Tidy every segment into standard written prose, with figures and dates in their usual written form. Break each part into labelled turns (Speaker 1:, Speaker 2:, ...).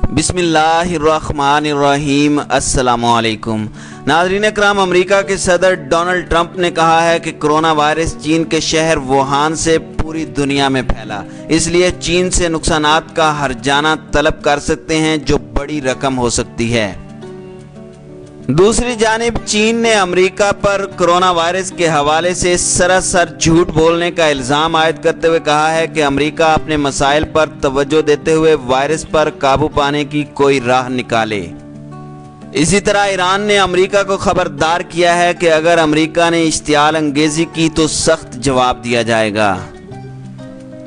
Speaker 1: बिस्मिल्लाहिर्रहमानिर्रहीम। अस्सलामुअलैकुम नाज़रीन इकराम, अमेरिका के सदर डोनाल्ड ट्रंप ने कहा है कि कोरोना वायरस चीन के शहर वुहान से पूरी दुनिया में फैला, इसलिए चीन से नुकसानात का हर्जाना तलब कर सकते हैं जो बड़ी रकम हो सकती है। दूसरी जानिब चीन ने अमेरिका पर कोरोना वायरस के हवाले से सरासर झूठ बोलने का इल्ज़ाम आयद करते हुए कहा है कि अमेरिका अपने मसाइल पर तवज्जो देते हुए वायरस पर काबू पाने की कोई राह निकाले। इसी तरह ईरान ने अमेरिका को खबरदार किया है कि अगर अमेरिका ने इश्तियाल अंगेजी की तो सख्त जवाब दिया जाएगा।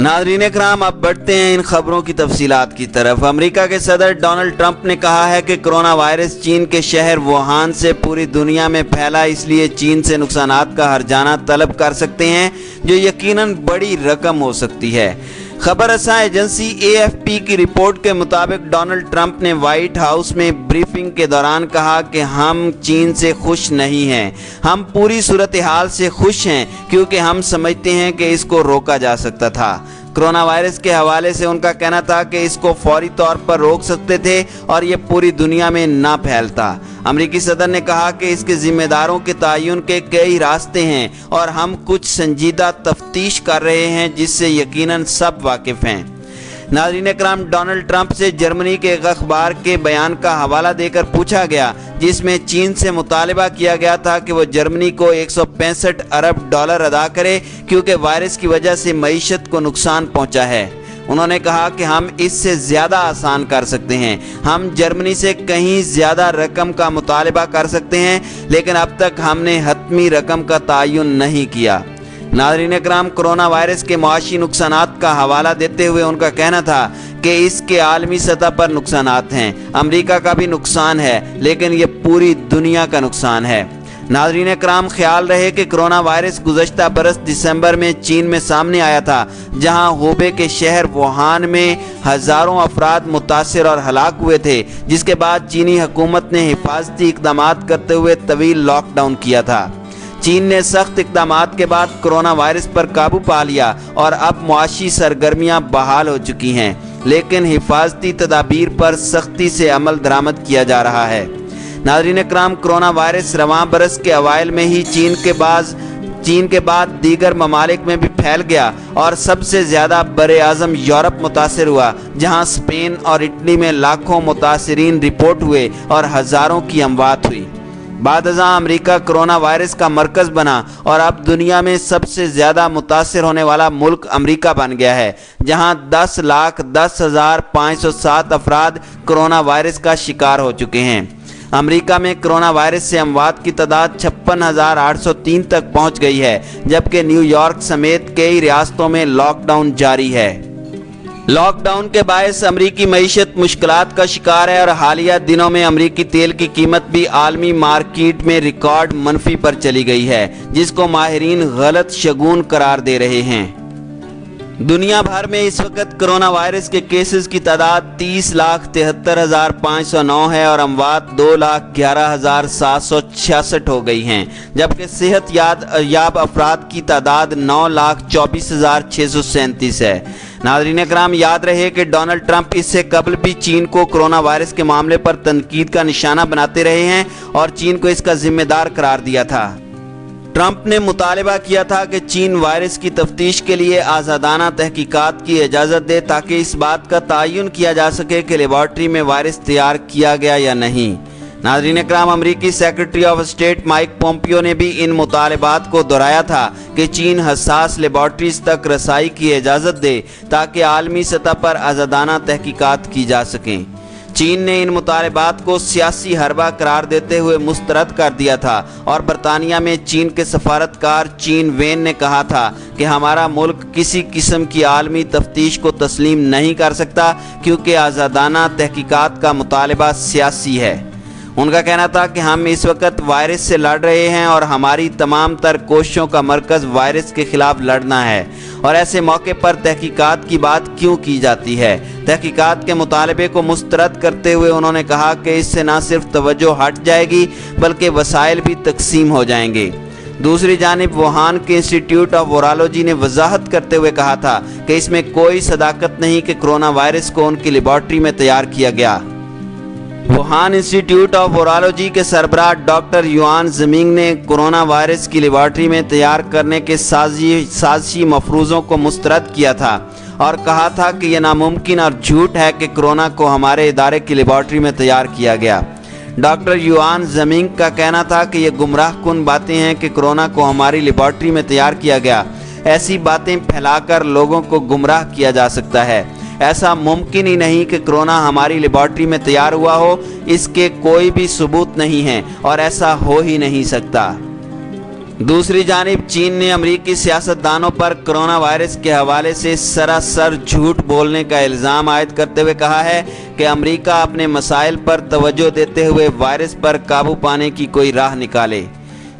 Speaker 1: नाज़रीन इकराम, अब बढ़ते हैं इन खबरों की तफसीलात की तरफ। अमेरिका के सदर डोनाल्ड ट्रंप ने कहा है कि कोरोना वायरस चीन के शहर वुहान से पूरी दुनिया में फैला, इसलिए चीन से नुकसानात का हर्जाना तलब कर सकते हैं जो यकीनन बड़ी रकम हो सकती है। खबर रसां एजेंसी AFP की रिपोर्ट के मुताबिक डोनाल्ड ट्रंप ने व्हाइट हाउस में ब्रीफिंग के दौरान कहा कि हम चीन से खुश नहीं हैं, हम पूरी सूरत हाल से खुश हैं क्योंकि हम समझते हैं कि इसको रोका जा सकता था। कोरोना वायरस के हवाले से उनका कहना था कि इसको फौरी तौर पर रोक सकते थे और ये पूरी दुनिया में ना फैलता। अमेरिकी सदर ने कहा कि इसके जिम्मेदारों के तयन के कई रास्ते हैं और हम कुछ संजीदा तफ्तीश कर रहे हैं जिससे यकीनन सब वाकिफ हैं। नाज़रीन इकराम, डोनाल्ड ट्रंप से जर्मनी के एक अखबार के बयान का हवाला देकर पूछा गया जिसमें चीन से मुतालबा किया गया था कि वो जर्मनी को 165 अरब डॉलर अदा करे क्योंकि वायरस की वजह से मईशत को नुकसान पहुंचा है। उन्होंने कहा कि हम इससे ज़्यादा आसान कर सकते हैं, हम जर्मनी से कहीं ज़्यादा रकम का मुतालबा कर सकते हैं, लेकिन अब तक हमने हतमी रकम का तयन नहीं किया। नाज़रीन इकराम, कोरोना वायरस के मुआशी नुकसानात का हवाला देते हुए उनका कहना था कि इसके आलमी सतह पर नुकसानात हैं, अमेरिका का भी नुकसान है लेकिन ये पूरी दुनिया का नुकसान है। नाज़रीन इकराम, ख्याल रहे कि कोरोना वायरस गुज़श्ता बरस दिसंबर में चीन में सामने आया था, जहां हूबे के शहर वुहान में हज़ारों अफराद मुतासिर और हलाक हुए थे, जिसके बाद चीनी हुकूमत ने हिफाजती इक़दामात करते हुए तवील लॉकडाउन किया था। चीन ने सख्त इक़दामात के बाद कोरोना वायरस पर काबू पा लिया और अब मुआशी सरगर्मियां बहाल हो चुकी हैं, लेकिन हिफाजती तदाबीर पर सख्ती से अमल दरामद किया जा रहा है। नाज़रीन इकराम, कोरोना वायरस रवां बरस के अवाइल में ही चीन के बाद दीगर ममालिक में भी फैल गया और सबसे ज़्यादा बरे आज़म यूरोप मुतासिर हुआ, जहां स्पेन और इटली में लाखों मुतासिरीन रिपोर्ट हुए और हज़ारों की अमवात हुई। बादअज़ां अमेरिका कोरोना वायरस का मरकज़ बना और अब दुनिया में सबसे ज़्यादा मुतासिर होने वाला मुल्क अमेरिका बन गया है, जहां 10,10,507 अफराद कोरोना वायरस का शिकार हो चुके हैं। अमेरिका में कोरोना वायरस से अमवात की तादाद 56,803 तक पहुंच गई है, जबकि न्यूयॉर्क समेत कई रियासतों में लॉकडाउन जारी है। लॉकडाउन के बायस अमरीकी मईशत मुश्किलात का शिकार है और हालिया दिनों में अमरीकी तेल की कीमत भी आलमी मार्केट में रिकॉर्ड मनफी पर चली गई है, जिसको माहिरीन गलत शगुन करार दे रहे हैं। दुनिया भर में इस वक्त कोरोना वायरस के केसेस की तादाद 30,73,509 है और अमवात 2,11,766 हो गई हैं, जबकि सेहत याब अफराद की तादाद 9,24,637 है। नाज़रीन इकराम, याद रहे कि डोनाल्ड ट्रंप इससे कबल भी चीन को कोरोना वायरस के मामले पर तनकीद का निशाना बनाते रहे हैं और चीन को इसका जिम्मेदार करार दिया था। ट्रंप ने मुतालबा किया था कि चीन वायरस की तफ्तीश के लिए आज़ादाना तहकीकात की इजाज़त दे ताकि इस बात का तयन किया जा सके कि लेबॉर्ट्री में वायरस तैयार किया गया या नहीं। नाज़रीन इकराम, अमरीकी secretary of state Mike Pompeo ने भी इन मुतालबात को दोहराया था कि चीन हसास लेबॉर्ट्रीज तक रसाई की इजाज़त दे ताकि आलमी सतह पर आज़ादाना तहकीकात की जा सकें। चीन ने इन मुतालबात को सियासी हरबा करार देते हुए मुस्तरद कर दिया था और बरतानिया में चीन के सफारतकार चीन वेन ने कहा था कि हमारा मुल्क किसी किस्म की आलमी तफ्तीश को तस्लीम नहीं कर सकता क्योंकि आज़ादाना तहकीकात का मुतालबा सियासी है। उनका कहना था कि हम इस वक्त वायरस से लड़ रहे हैं और हमारी तमाम तर कोशिशों का मरकज़ वायरस के खिलाफ लड़ना है और ऐसे मौके पर तहकीकात की बात क्यों की जाती है। तहकीकात के मुतालबे को मुस्तरद करते हुए उन्होंने कहा कि इससे न सिर्फ तवज्जो हट जाएगी बल्कि वसाइल भी तकसीम हो जाएंगे। दूसरी जानिब वुहान के इंस्टीट्यूट ऑफ वायरोलॉजी ने वजाहत करते हुए कहा था कि इसमें कोई सदाकत नहीं कि कोरोना वायरस को उनकी लेबॉर्ट्री में तैयार किया गया। वुहान इंस्टीट्यूट ऑफ वायरोलॉजी के सरबराह डॉक्टर युआन ज़िमिंग ने कोरोना वायरस की लेबॉर्ट्री में तैयार करने के साजिशी मफरूज़ों को मुस्तरद किया था और कहा था कि यह नामुमकिन और झूठ है कि कोरोना को हमारे इदारे की लेबॉर्ट्री में तैयार किया गया। डॉक्टर युआन ज़िमिंग का कहना था कि ये गुमराह कुन बातें हैं कि कोरोना को हमारी लेबॉर्ट्री में तैयार किया गया। ऐसी बातें फैलाकर लोगों को गुमराह किया जा सकता है। ऐसा मुमकिन ही नहीं कि कोरोना हमारी लेबॉर्ट्री में तैयार हुआ हो, इसके कोई भी सबूत नहीं है और ऐसा हो ही नहीं सकता। दूसरी जानिब चीन ने अमरीकी सियासतदानों पर कोरोना वायरस के हवाले से सरासर झूठ बोलने का इल्ज़ाम आयद करते हुए कहा है कि अमरीका अपने मसाइल पर तवज्जो देते हुए वायरस पर काबू पाने की कोई राह निकाले।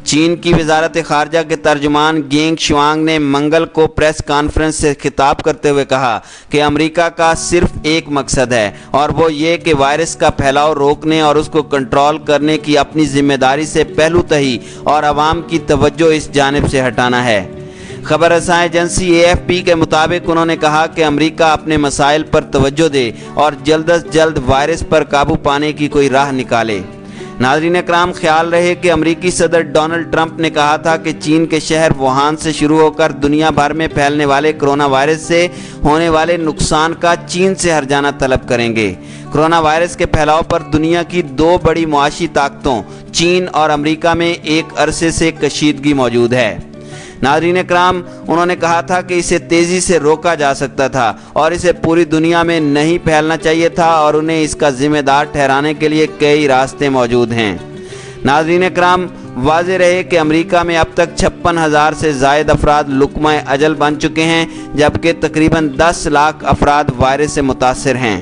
Speaker 1: चीन की वजारत खारजा के तर्जुमान गेंग शुआंग ने मंगल को प्रेस कॉन्फ्रेंस से खिताब करते हुए कहा कि अमेरिका का सिर्फ एक मकसद है और वो ये कि वायरस का फैलाव रोकने और उसको कंट्रोल करने की अपनी जिम्मेदारी से पहलू तही और आवाम की तवज्जो इस जानिब से हटाना है। खबर रसां एजेंसी AFP के मुताबिक उन्होंने कहा कि अमेरिका अपने मसाइल पर तवज्जो दे और जल्द अज जल्द वायरस पर काबू पाने की कोई राह निकाले। नाज़रीन इकराम, ख्याल रहे कि अमरीकी सदर डोनाल्ड ट्रंप ने कहा था कि चीन के शहर वुहान से शुरू होकर दुनिया भर में फैलने वाले कोरोना वायरस से होने वाले नुकसान का चीन से हर्जाना तलब करेंगे। कोरोना वायरस के फैलाव पर दुनिया की दो बड़ी मुआशी ताकतों चीन और अमरीका में एक अरसे से कशीदगी मौजूद है। नाज़रीन इकराम, उन्होंने कहा था कि इसे तेज़ी से रोका जा सकता था और इसे पूरी दुनिया में नहीं फैलना चाहिए था और उन्हें इसका जिम्मेदार ठहराने के लिए कई रास्ते मौजूद हैं। नाज़रीन इकराम, वाज़ेह रहे कि अमेरिका में अब तक 56,000 से ज़ायद अफराद लुक़मा अजल बन चुके हैं, जबकि तकरीबन 10 लाख अफराद वायरस से मुतासिर हैं।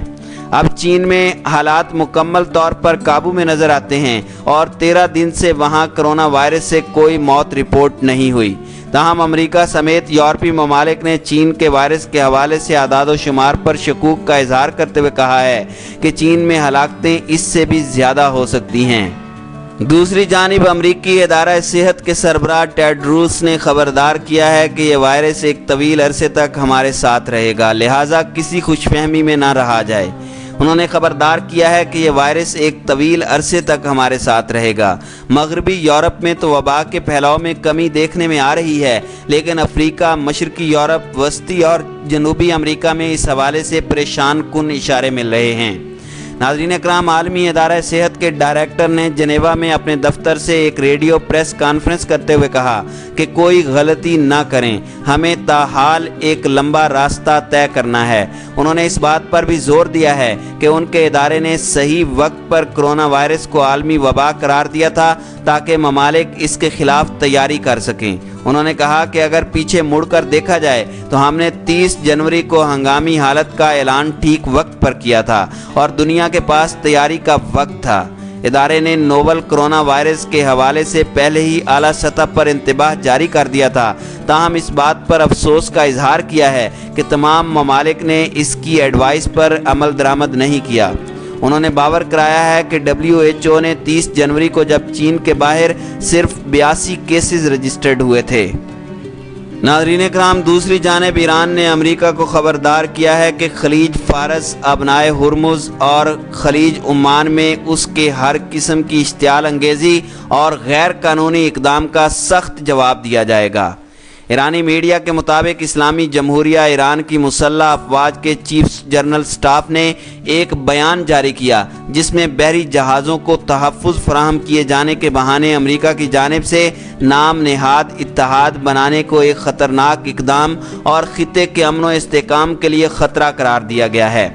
Speaker 1: अब चीन में हालात मुकम्मल तौर पर काबू में नज़र आते हैं और 13 दिन से वहाँ कोरोना वायरस से कोई मौत रिपोर्ट नहीं हुई। ताहम अमेरिका समेत यूरोपीय ममालिक ने चीन के वायरस के हवाले से आदाद व शुमार पर शकूक का इजहार करते हुए कहा है कि चीन में हलाकतें इससे भी ज़्यादा हो सकती हैं। दूसरी जानिब अमरीकी इदारा सेहत के सरबराह टेड्रोस ने खबरदार किया है कि यह वायरस एक तवील अरसे तक हमारे साथ रहेगा, लिहाजा किसी खुशफहमी में ना रहा जाए। उन्होंने खबरदार किया है कि यह वायरस एक तवील अरसे तक हमारे साथ रहेगा। मगरबी यूरोप में तो वबा के फैलाव में कमी देखने में आ रही है, लेकिन अफ्रीका, मशरकी यूरोप, वस्ती और जनूबी अमेरिका में इस हवाले से परेशान कुन इशारे मिल रहे हैं। नाज़रीन इकराम, आलमी इदारा सेहत के डायरेक्टर ने जनेवा में अपने दफ्तर से एक रेडियो प्रेस कॉन्फ्रेंस करते हुए कहा कि कोई गलती ना करें, हमें ताहाल एक लंबा रास्ता तय करना है। उन्होंने इस बात पर भी जोर दिया है कि उनके इदारे ने सही वक्त पर कोरोना वायरस को आलमी वबा करार दिया था ताकि ममालिक इसके खिलाफ तैयारी कर सकें। उन्होंने कहा कि अगर पीछे मुड़कर देखा जाए तो हमने 30 जनवरी को हंगामी हालत का ऐलान ठीक वक्त पर किया था और दुनिया के पास तैयारी का वक्त था। इदारे ने नोवल कोरोना वायरस के हवाले से पहले ही आला सतह पर इंतबाह जारी कर दिया था, ताहम इस बात पर अफसोस का इजहार किया है कि तमाम ममालिक ने इसकी एडवाइस पर अमल दरामद नहीं किया। उन्होंने बावर कराया है कि WHO ने 30 जनवरी को जब चीन के बाहर सिर्फ 82 केसेस रजिस्टर्ड हुए थे। नाज़रीन इकराम, दूसरी जानिब ईरान ने अमेरिका को खबरदार किया है कि खलीज फारस, अबनाए हुर्मुज़ और खलीज उमान में उसके हर किस्म की इश्तियाल अंगेज़ी और गैर कानूनी इक़दाम का सख्त जवाब दिया जाएगा। ईरानी मीडिया के मुताबिक इस्लामी जमहूरिया ईरान की मुसल्लह अफवाज के चीफ जनरल स्टाफ ने एक बयान जारी किया जिसमें बहरी जहाज़ों को तहफ़्फ़ुज़ फराहम किए जाने के बहाने अमेरिका की जानिब से नाम नेहाद इत्तेहाद बनाने को एक ख़तरनाक इक़दाम और ख़ित्ते के अमन व इस्तेहकाम के लिए ख़तरा करार दिया गया है।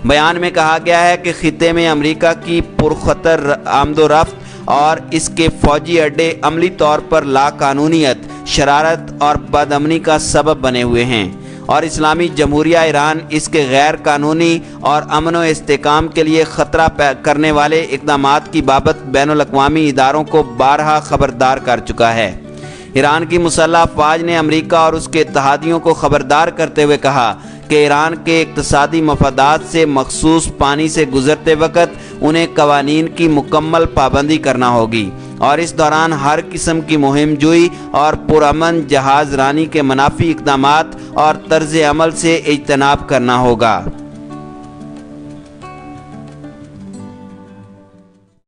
Speaker 1: बयान में कहा गया है कि ख़ित्ते में अमेरिका की पुरखतर आमदोरफ्त और इसके फ़ौजी अड्डे अमली तौर पर लाकानूनियत, शरारत और बदअमनी का सबब बने हुए हैं और इस्लामी जमहूरिया ईरान इसके गैर कानूनी और अमन व इस्तेहकाम के लिए ख़तरा करने वाले इक़दामात की बाबत बैनुल-अक़वामी इदारों को बारहा खबरदार कर चुका है। ईरान की मुसल्लह अफवाज ने अमेरिका और उसके इत्तेहादियों को खबरदार करते हुए कहा कि ईरान के इक़्तिसादी मफादात से मखसूस पानी से गुजरते वक़्त उन्हें कवानीन की मुकम्मल पाबंदी करना होगी اور اس دوران ہر قسم کی مہم جوئی اور پرامن جہاز رانی کے منافی اقدامات اور طرز عمل سے اجتناب کرنا ہوگا۔